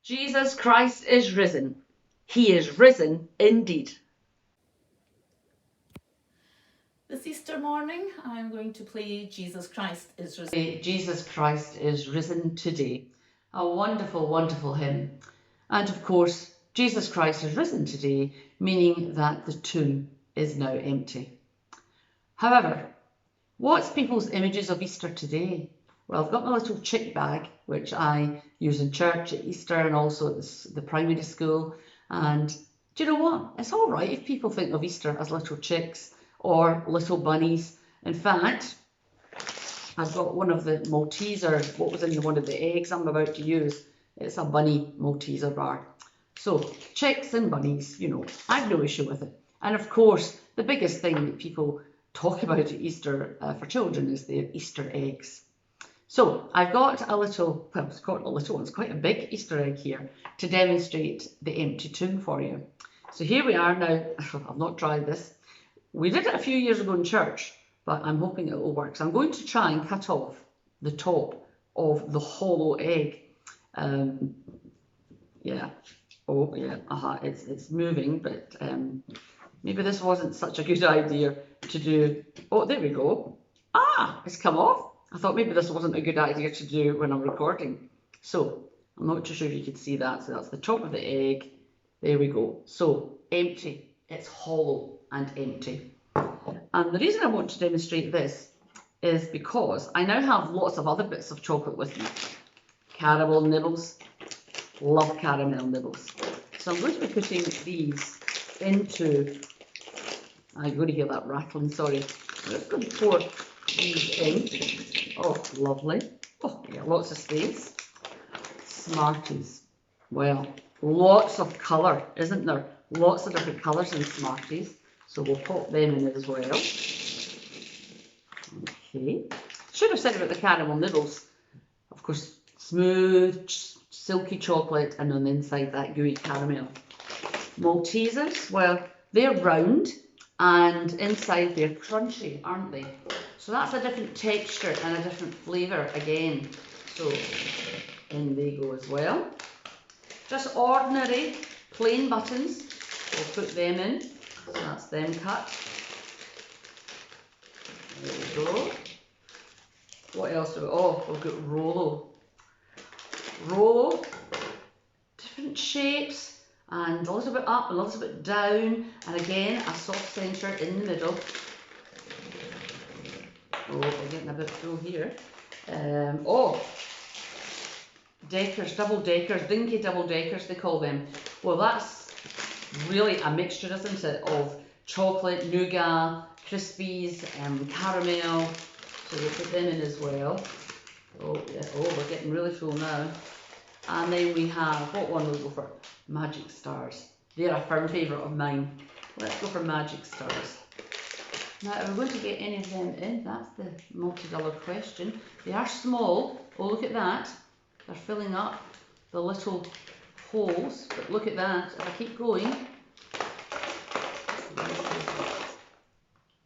Jesus Christ is risen. He is risen indeed. This Easter morning, I'm going to play Jesus Christ is Risen. Jesus Christ is risen today. A wonderful, wonderful hymn. And of course, Jesus Christ is risen today, meaning that the tomb is now empty. However, what's people's images of Easter today? Well, I've got my little chick bag, which I use in church at Easter and also at the primary school. And do you know what? It's all right if people think of Easter as little chicks or little bunnies. In fact, I've got one of the Maltesers, what was in one of the eggs I'm about to use. It's a bunny Malteser bar. So, chicks and bunnies, you know, I've no issue with it. And of course, the biggest thing that people talk about at Easter for children is their Easter eggs. So, I've got a little, well, it's not a little one, it's quite a big Easter egg here to demonstrate the empty tomb for you. So here we are now. I've not tried this. We did it a few years ago in church, but I'm hoping it will work. So I'm going to try and cut off the top of the hollow egg. Yeah. Oh, yeah. It's moving, but maybe this wasn't such a good idea to do. Oh, there we go. Ah, it's come off. I thought maybe this wasn't a good idea to do when I'm recording. So I'm not too sure if you can see that. So that's the top of the egg. There we go. So empty. It's hollow and empty. And the reason I want to demonstrate this is because I now have lots of other bits of chocolate with me. Caramel nibbles. Love caramel nibbles. So I'm going to be putting these into, I'm going to hear that rattling, sorry. I'm just going to pour these in. Oh, lovely. Oh, yeah, lots of space. Smarties. Well, lots of colour, isn't there? Lots of different colours in Smarties. So we'll pop them in as well. Okay. Should have said about the caramel nibbles. Of course, smooth, silky chocolate, and on the inside that gooey caramel. Maltesers, well, they're round and inside they're crunchy, aren't they? So that's a different texture and a different flavour again. So in they go as well. Just ordinary plain buttons. We'll put them in. So that's them cut. There we go. What else do we? Oh, we've got Rolo. Rolo, different shapes, and a little bit up, a little bit down, and again a soft centre in the middle. Oh, we're getting a bit full here. Oh, deckers, double deckers, dinky double deckers they call them. Well, that's really a mixture, isn't it, of chocolate, nougat, crispies, caramel. So we'll put them in as well. Oh, yeah. Oh, we're getting really full now. And then we have, what one will we go for? Magic Stars. They're a firm favourite of mine. Let's go for Magic Stars. Now, are we going to get any of them in? That's the multi-dollar question. They are small. Oh, look at that. They're filling up the little holes. But look at that. If I keep going,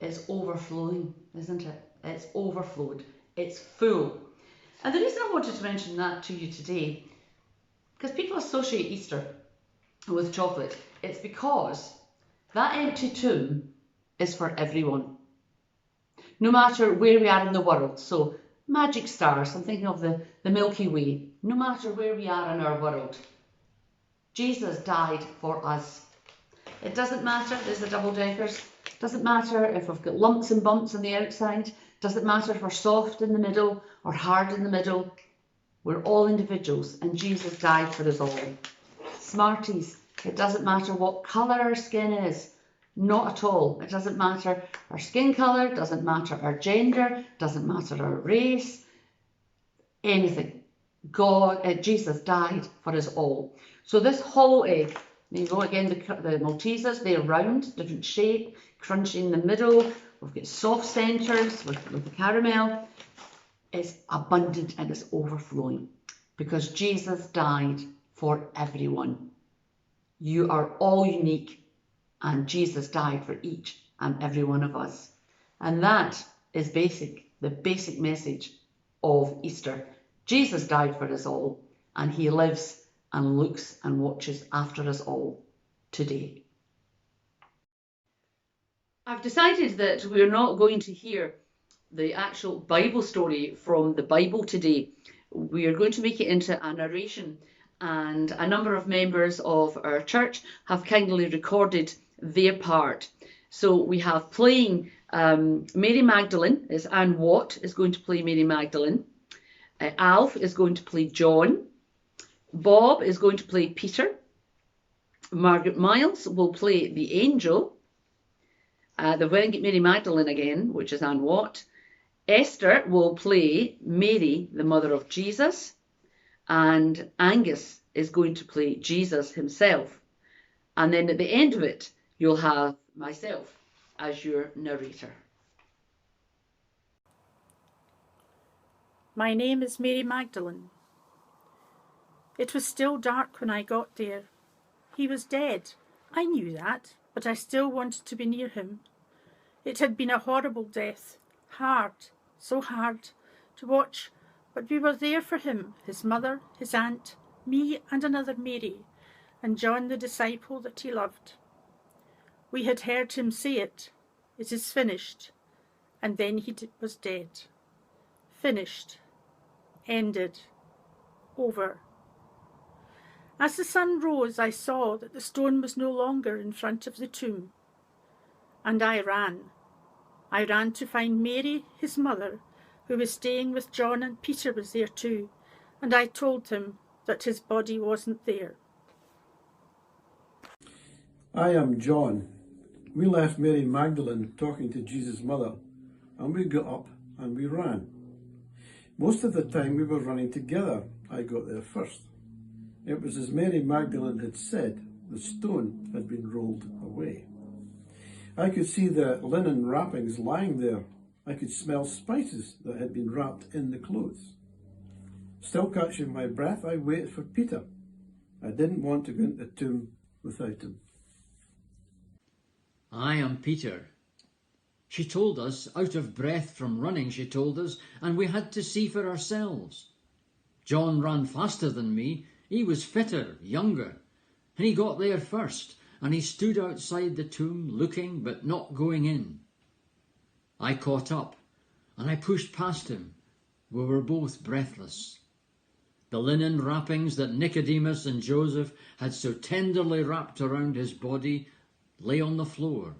it's overflowing, isn't it? It's overflowed. It's full. And the reason I wanted to mention that to you today, because people associate Easter with chocolate, it's because that empty tomb is for everyone, no matter where we are in the world. So Magic Stars, I'm thinking of the Milky Way, no matter where we are in our world, Jesus died for us. It doesn't matter, there's the double deckers, doesn't matter if we've got lumps and bumps on the outside, doesn't matter if we're soft in the middle or hard in the middle, we're all individuals and Jesus died for us all. Smarties, it doesn't matter what colour our skin is, not at all. It doesn't matter our skin colour, doesn't matter our gender, doesn't matter our race, anything. Jesus died for us all. So this hollow egg, there you go again, the Maltesers, they're round, different shape, crunchy in the middle. We've got soft centres with the caramel. It's abundant and it's overflowing because Jesus died for everyone. You are all unique and Jesus died for each and every one of us. And that is the basic message of Easter. Jesus died for us all and he lives and looks and watches after us all today. I've decided that we're not going to hear the actual Bible story from the Bible today. We are going to make it into a narration, and a number of members of our church have kindly recorded their part. So we have playing Mary Magdalene, is Anne Watt is going to play Mary Magdalene. Alf is going to play John. Bob is going to play Peter. Margaret Miles will play the angel. The Mary Magdalene again, which is Anne Watt. Esther will play Mary, the mother of Jesus, and Angus is going to play Jesus himself. And then at the end of it, you'll have myself as your narrator. My name is Mary Magdalene. It was still dark when I got there. He was dead. I knew that, but I still wanted to be near him. It had been a horrible death, hard, so hard to watch, but we were there for him, his mother, his aunt, me and another Mary, and John the disciple that he loved. We had heard him say it, "It is finished," and then he was dead. Finished, ended, over. As the sun rose, I saw that the stone was no longer in front of the tomb, and I ran. I ran to find Mary, his mother, who was staying with John, and Peter was there too, and I told him that his body wasn't there. I am John. We left Mary Magdalene talking to Jesus' mother, and we got up and we ran. Most of the time we were running together. I got there first. It was as Mary Magdalene had said, the stone had been rolled away. I could see the linen wrappings lying there. I could smell spices that had been wrapped in the clothes. Still catching my breath, I waited for Peter. I didn't want to go into the tomb without him. I am Peter. She told us, out of breath from running, she told us, and we had to see for ourselves. John ran faster than me. He was fitter, younger, and he got there first, and he stood outside the tomb looking but not going in. I caught up, and I pushed past him. We were both breathless. The linen wrappings that Nicodemus and Joseph had so tenderly wrapped around his body lay on the floor,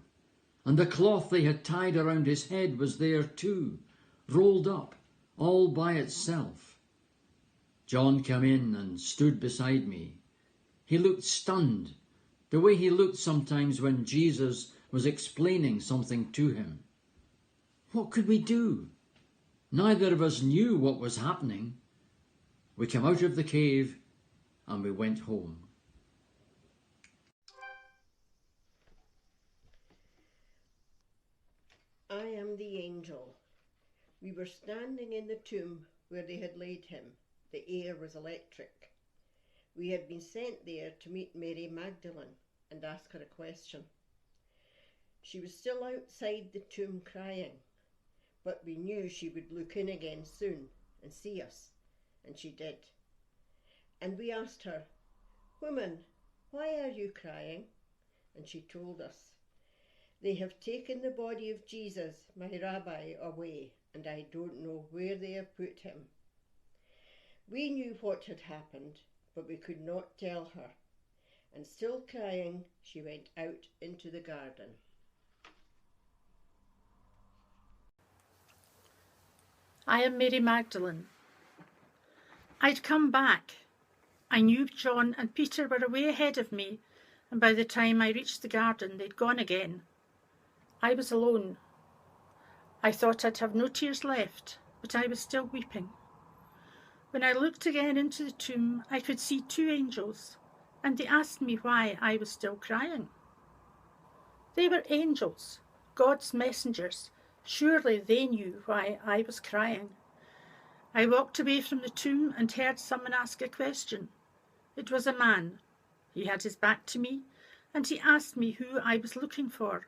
and the cloth they had tied around his head was there too, rolled up, all by itself. John came in and stood beside me. He looked stunned, the way he looked sometimes when Jesus was explaining something to him. What could we do? Neither of us knew what was happening. We came out of the cave and we went home. I am the angel. We were standing in the tomb where they had laid him. The air was electric. We had been sent there to meet Mary Magdalene and ask her a question. She was still outside the tomb crying, but we knew she would look in again soon and see us, and she did. And we asked her, "Woman, why are you crying?" And she told us, "They have taken the body of Jesus, my rabbi, away, and I don't know where they have put him." We knew what had happened, but we could not tell her, and still crying, she went out into the garden. I am Mary Magdalene. I'd come back. I knew John and Peter were away ahead of me, and by the time I reached the garden, they'd gone again. I was alone. I thought I'd have no tears left, but I was still weeping. When I looked again into the tomb, I could see two angels, and they asked me why I was still crying. They were angels, God's messengers. Surely they knew why I was crying. I walked away from the tomb and heard someone ask a question. It was a man. He had his back to me, and he asked me who I was looking for.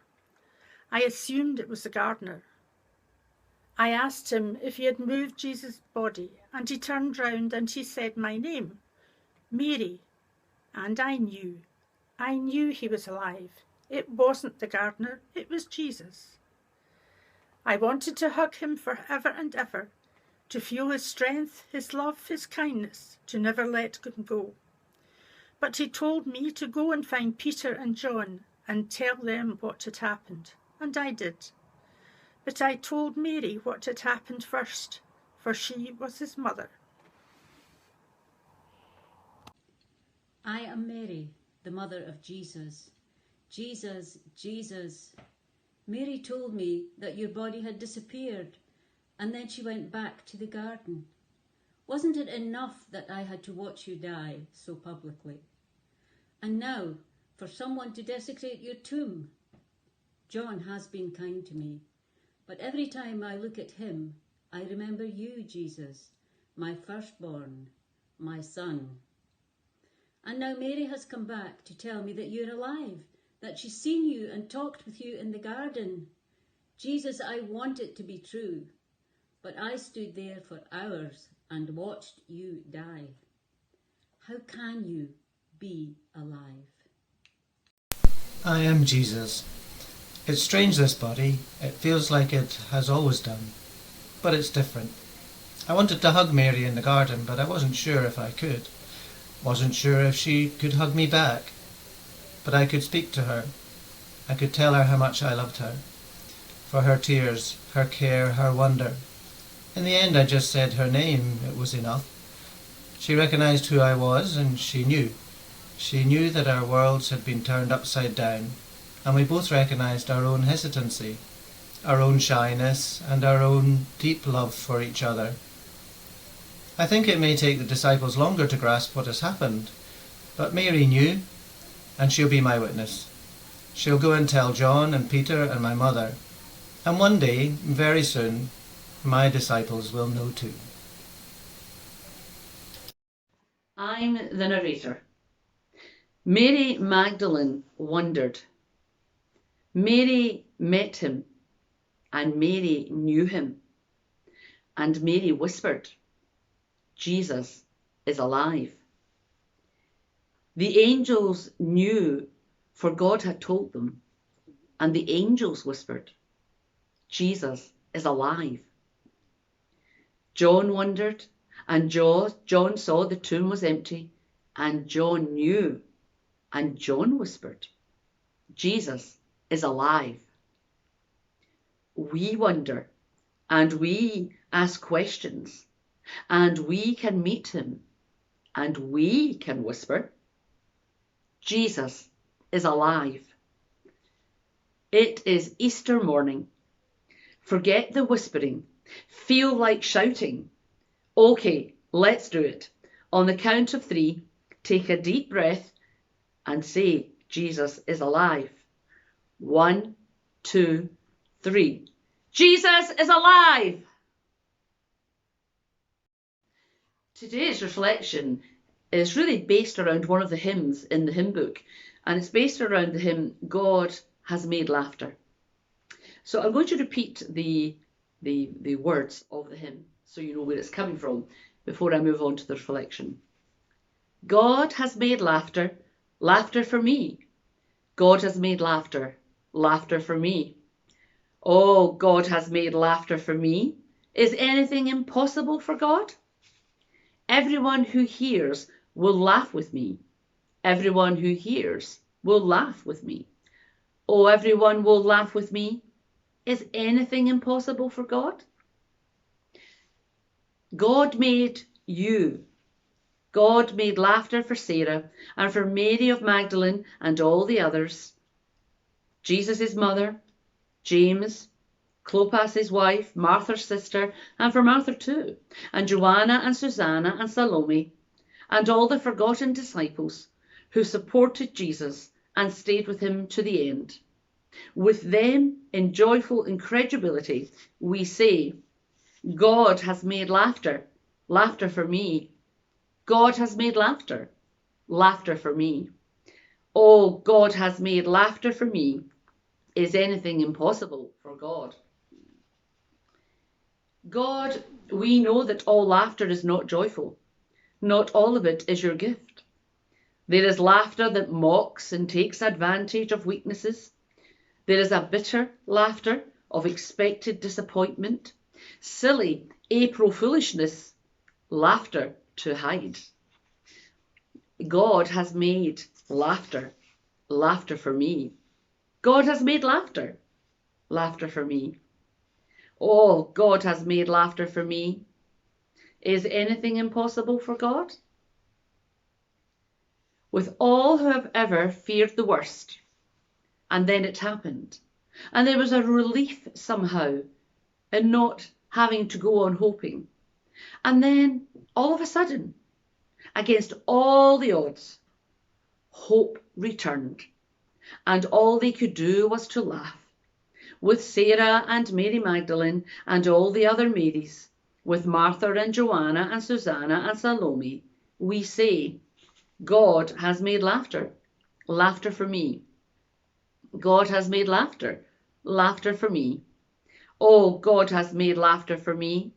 I assumed it was the gardener. I asked him if he had moved Jesus' body, and he turned round and he said my name, Mary, And I knew he was alive. It wasn't the gardener, it was Jesus. I wanted to hug him forever and ever, to feel his strength, his love, his kindness, to never let him go. But he told me to go and find Peter and John and tell them what had happened, and I did. But I told Mary what had happened first, for she was his mother. I am Mary, the mother of Jesus. Jesus, Jesus. Mary told me that your body had disappeared, and then she went back to the garden. Wasn't it enough that I had to watch you die so publicly? And now, for someone to desecrate your tomb. John has been kind to me, but every time I look at him, I remember you, Jesus, my firstborn, my son. And now Mary has come back to tell me that you're alive, that she's seen you and talked with you in the garden. Jesus, I want it to be true, but I stood there for hours and watched you die. How can you be alive? I am Jesus. It's strange, this body. It feels like it has always done, but it's different. I wanted to hug Mary in the garden, but I wasn't sure if I could. Wasn't sure if she could hug me back. But I could speak to her. I could tell her how much I loved her. For her tears, her care, her wonder. In the end I just said her name. It was enough. She recognised who I was, and she knew. She knew that our worlds had been turned upside down, and we both recognised our own hesitancy, our own shyness, and our own deep love for each other. I think it may take the disciples longer to grasp what has happened, but Mary knew, and she'll be my witness. She'll go and tell John and Peter and my mother, and one day, very soon, my disciples will know too. I'm the narrator. Mary Magdalene wondered. Mary met him, and Mary knew him. And Mary whispered, Jesus is alive. The angels knew, for God had told them, and the angels whispered, Jesus is alive. John wondered, and John saw the tomb was empty, and John knew, and John whispered, Jesus is alive. We wonder, and we ask questions, and we can meet him, and we can whisper, Jesus is alive. It is Easter morning. Forget the whispering. Feel like shouting. Okay, let's do it. On the count of 3, take a deep breath and say, Jesus is alive. 1, 2, 3. Jesus is alive! Today's reflection is really based around one of the hymns in the hymn book, and it's based around the hymn, God has made laughter. So I'm going to repeat the words of the hymn so you know where it's coming from before I move on to the reflection. God has made laughter, laughter for me. God has made laughter, laughter for me. Oh, God has made laughter for me. Is anything impossible for God? Everyone who hears will laugh with me. Everyone who hears will laugh with me. Oh, everyone will laugh with me. Is anything impossible for God? God made you. God made laughter for Sarah and for Mary of Magdalene and all the others. Jesus' mother, James, Clopas' wife, Martha's sister, and for Martha too, and Joanna and Susanna and Salome, and all the forgotten disciples who supported Jesus and stayed with him to the end. With them, in joyful incredulity, we say, God has made laughter, laughter for me. God has made laughter, laughter for me. Oh, God has made laughter for me. Is anything impossible for God? God, we know that all laughter is not joyful. Not all of it is your gift. There is laughter that mocks and takes advantage of weaknesses. There is a bitter laughter of expected disappointment, silly April foolishness, laughter to hide. God has made laughter, laughter for me. God has made laughter, laughter for me. Oh, God has made laughter for me. Is anything impossible for God? With all who have ever feared the worst, and then it happened, and there was a relief somehow in not having to go on hoping, and then all of a sudden, against all the odds, hope returned, and all they could do was to laugh. With Sarah and Mary Magdalene and all the other Marys, with Martha and Joanna and Susanna and Salome, we say, God has made laughter, laughter for me. God has made laughter, laughter for me. Oh, God has made laughter for me.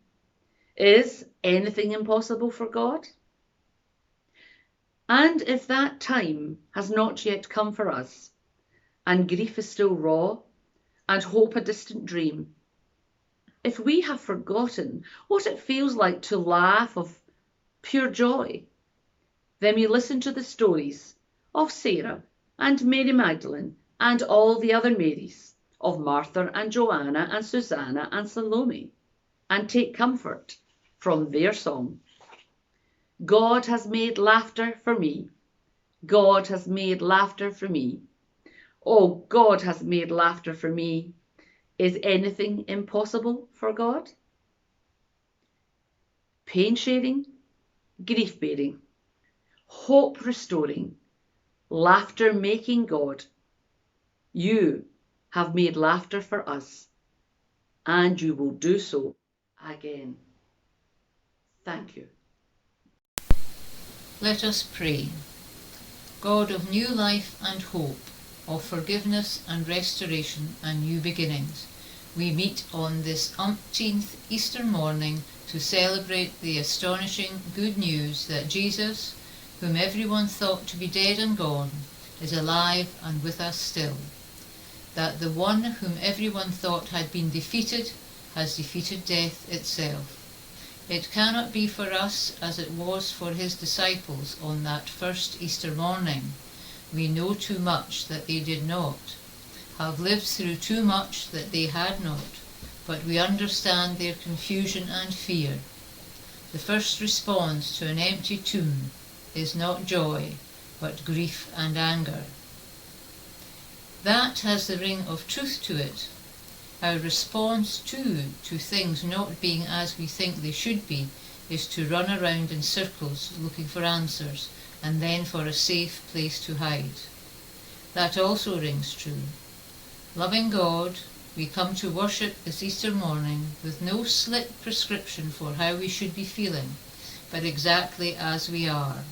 Is anything impossible for God? And if that time has not yet come for us, and grief is still raw, and hope a distant dream, if we have forgotten what it feels like to laugh of pure joy, then we listen to the stories of Sarah and Mary Magdalene and all the other Marys, of Martha and Joanna and Susanna and Salome, and take comfort from their song. God has made laughter for me. God has made laughter for me. Oh, God has made laughter for me. Is anything impossible for God? Pain sharing, grief bearing, hope restoring, laughter making God. You have made laughter for us, and you will do so again. Thank you. Let us pray. God of new life and hope, of forgiveness and restoration and new beginnings, we meet on this umpteenth Easter morning to celebrate the astonishing good news that Jesus, whom everyone thought to be dead and gone, is alive and with us still. That the one whom everyone thought had been defeated has defeated death itself. It cannot be for us as it was for his disciples on that first Easter morning. We know too much that they did not, have lived through too much that they had not, but we understand their confusion and fear. The first response to an empty tomb is not joy, but grief and anger. That has the ring of truth to it. Our response too to things not being as we think they should be is to run around in circles looking for answers and then for a safe place to hide. That also rings true. Loving God, we come to worship this Easter morning with no slick prescription for how we should be feeling, but exactly as we are.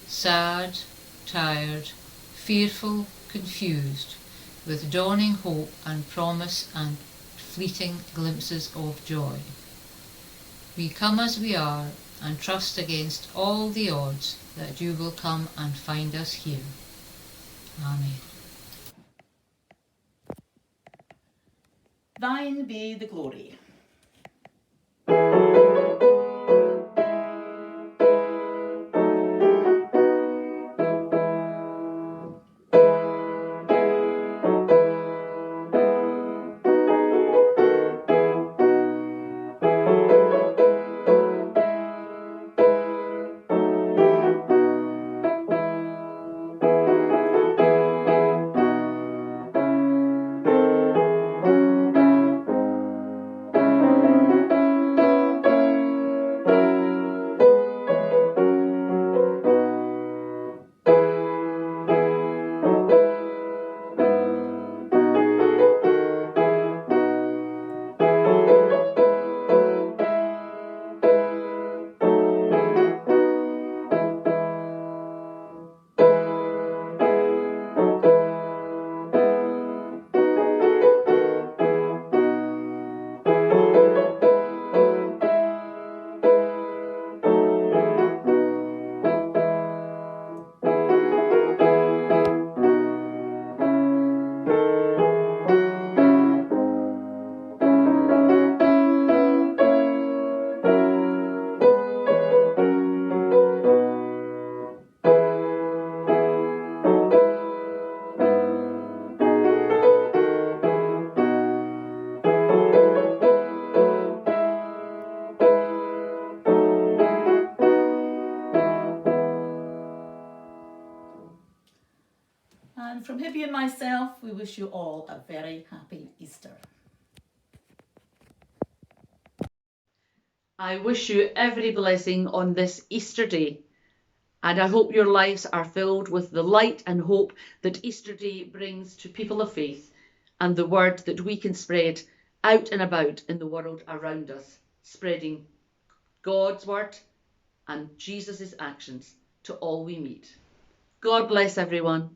Sad, tired, fearful, confused, with dawning hope and promise and fleeting glimpses of joy. We come as we are and trust against all the odds that you will come and find us here. Amen. Thine be the glory. And from Hippie and myself, we wish you all a very happy Easter. I wish you every blessing on this Easter day, and I hope your lives are filled with the light and hope that Easter Day brings to people of faith, and the word that we can spread out and about in the world around us, spreading God's word and Jesus' actions to all we meet. God bless everyone.